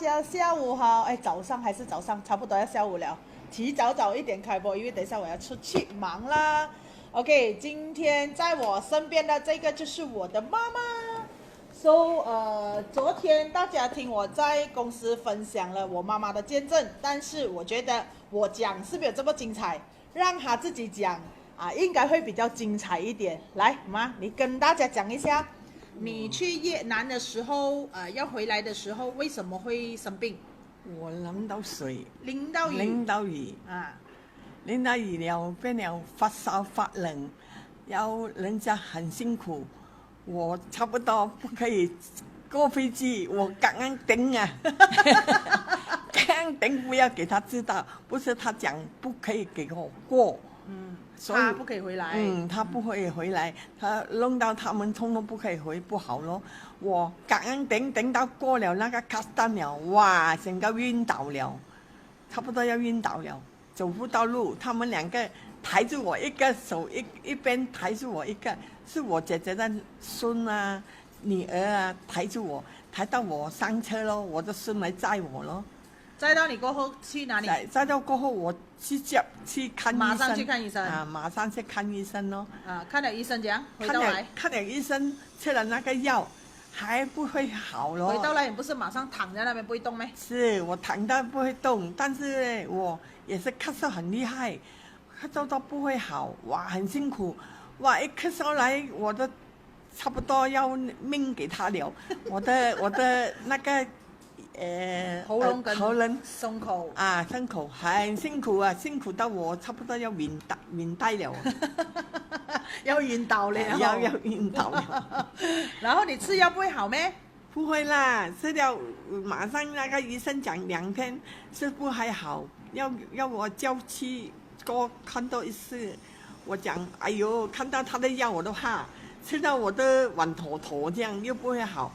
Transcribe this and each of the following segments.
家下午好。哎，早上还是早上，差不多要下午了。提早一点开播，因为等一下我要出去忙啦。OK， 今天在我身边的这个就是我的妈妈。昨天大家听我在公司分享了我妈妈的见证，但是我觉得我讲是没有这么精彩，让她自己讲啊，应该会比较精彩一点。来，妈，你跟大家讲一下。你去越南的时候，要回来的时候，为什么会生病？我淋到水，淋到雨，淋到雨了，变了发烧发冷，然后人家很辛苦，我差不多不可以过飞机，我刚刚顶啊，刚顶不要给他知道，不是他讲不可以给我过，所以他不可以回来。他不会回来，他弄到他们通通不可以回，不好咯。我感恩顶到过了那个卡丹了，哇，整个晕倒了，差不多要晕倒了，走不到路。他们两个抬着我，一个手一边抬着我，一个是我姐姐的孙啊、女儿啊，抬着我，抬到我上车咯，我的孙来载我咯。载到你过后去哪里？载到过后我去看医生，马上去看医生啊，马上去看医生咯。看了医生怎样？回到来看了医生，吃了那个药，还不会好咯。回到来你不是马上躺在那边不会动咩？是我躺到不会动，但是我也是咳嗽很厉害，咳嗽都不会好，哇，很辛苦，哇，一咳嗽来我都差不多要命给他了，我的那个。喉咙跟松口很辛苦啊，辛苦到我差不多要晕呆了，要晕倒了，要晕倒了。然后你吃药不会好咩？不会啦，吃了马上那个医生讲2天是不还好，要我叫去多看多一次。我讲哎呦，看到他的药我都怕，吃到我的碗坨这样又不会好。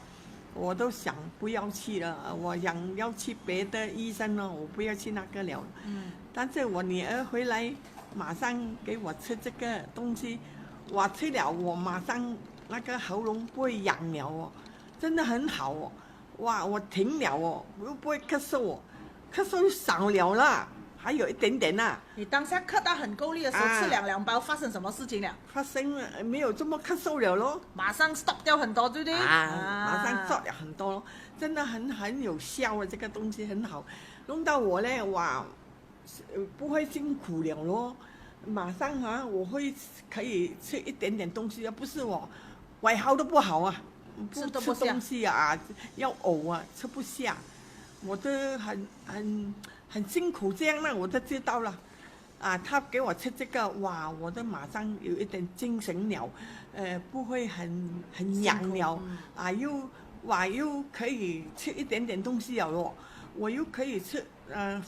我都想不要去了，我想要去别的医生了，我不要去那个了。但是我女儿回来，马上给我吃这个东西，我吃了，我马上那个喉咙不会痒了哦，真的很好哦。哇，我停了哦，又不会咳嗽哦，咳嗽就少了啦。还有一点点呐。你当下咳到很够力的时候，吃2包，发生什么事情了？发生了没有这么咳嗽了咯？马上 stop 掉很多，对不对？马上 stop 了很多咯，真的很有效的，这个东西很好，弄到我呢，哇，不会辛苦了咯。马上我可以吃一点点东西啊，不是我胃好都不好啊，不吃东西啊，要呕啊，吃不下，我都很辛苦这样呢，我都知道了。他给我吃这个，哇，我都马上有一点精神了，不会很痒了，又可以吃一点点东西了咯，我又可以吃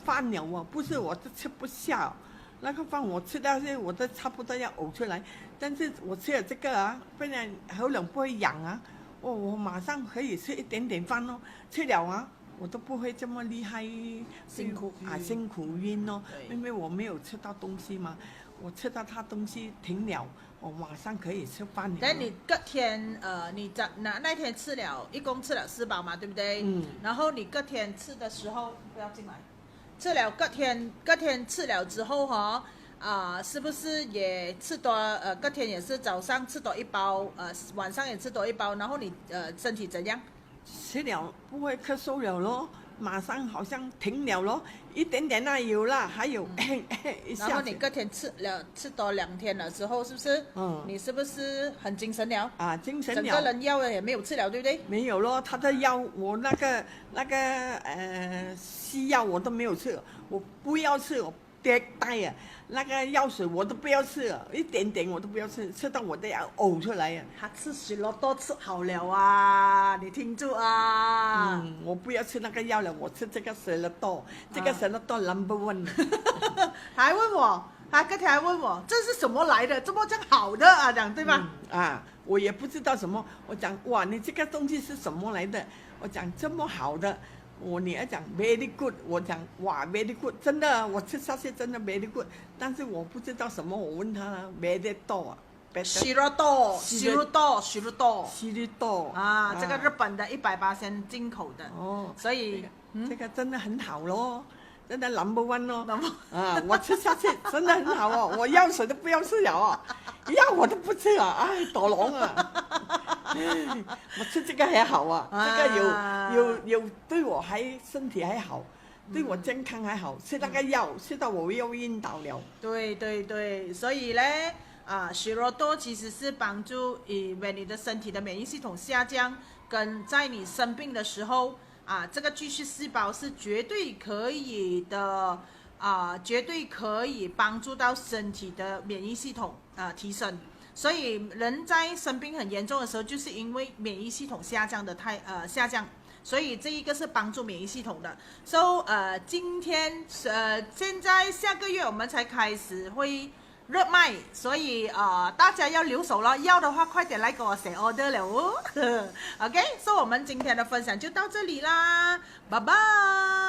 饭了哦，不是我都吃不下，那个饭我吃到我都差不多要呕出来，但是我吃了这个不然喉咙不会痒啊，我马上可以吃一点点饭咯，吃了我都不会这么厉害，辛苦晕咯，因为我没有吃到东西嘛，我吃到他东西停了，我马上可以吃饭了。但你隔天你那天吃了，一共吃了4包嘛，对不对？然后你隔天吃的时候不要进来，吃了隔天吃了之后是不是也吃多？隔天也是早上吃多1包，晚上也吃多1包，然后你身体怎样？吃了不会咳嗽了咯，马上好像停了咯，一点点有啦，还有一下。然后你隔天吃多2天了之后，是不是？你是不是很精神了？精神了。整个人药也没有吃了，对不对？没有咯，他的药我那个西药我都没有吃，我不要吃，我迭代那个药水我都不要吃了，一点点我都不要吃，吃到我都要呕出来他吃雪乐多吃好了啊，你听住啊。我不要吃那个药了，我吃这个雪乐多，这个雪乐多 No.1。还问我，他隔天还问我这是什么来的，这么这样好的讲对吧？我也不知道什么，我讲哇，你这个东西是什么来的？我讲这么好的。我女儿讲 very good， 我讲哇 very good， 真的我吃下去真的 very good， 但是我不知道什么，我问她very 多许多多，这个日本的100%进口的，所以这个真的很好咯，真的 number one 咯。啊，我吃下去真的很好哦，我药水都不要吃了哦，药我都不吃了，哎，躲龙啊！我吃这个还好啊，这个有对我还身体还好。对我健康还好，吃那个药，吃到我又晕倒了。对对对，所以呢，许多多其实是帮助因为你的身体的免疫系统下降，跟在你生病的时候这个巨噬细胞是绝对可以的绝对可以帮助到身体的免疫系统提升。所以人在生病很严重的时候，就是因为免疫系统下降的下降。所以这一个是帮助免疫系统的。So 今天现在下个月我们才开始会热卖，所以大家要留守了，要的话快点来给我写 order 了哦。OK， 所以我们今天的分享就到这里啦，拜拜。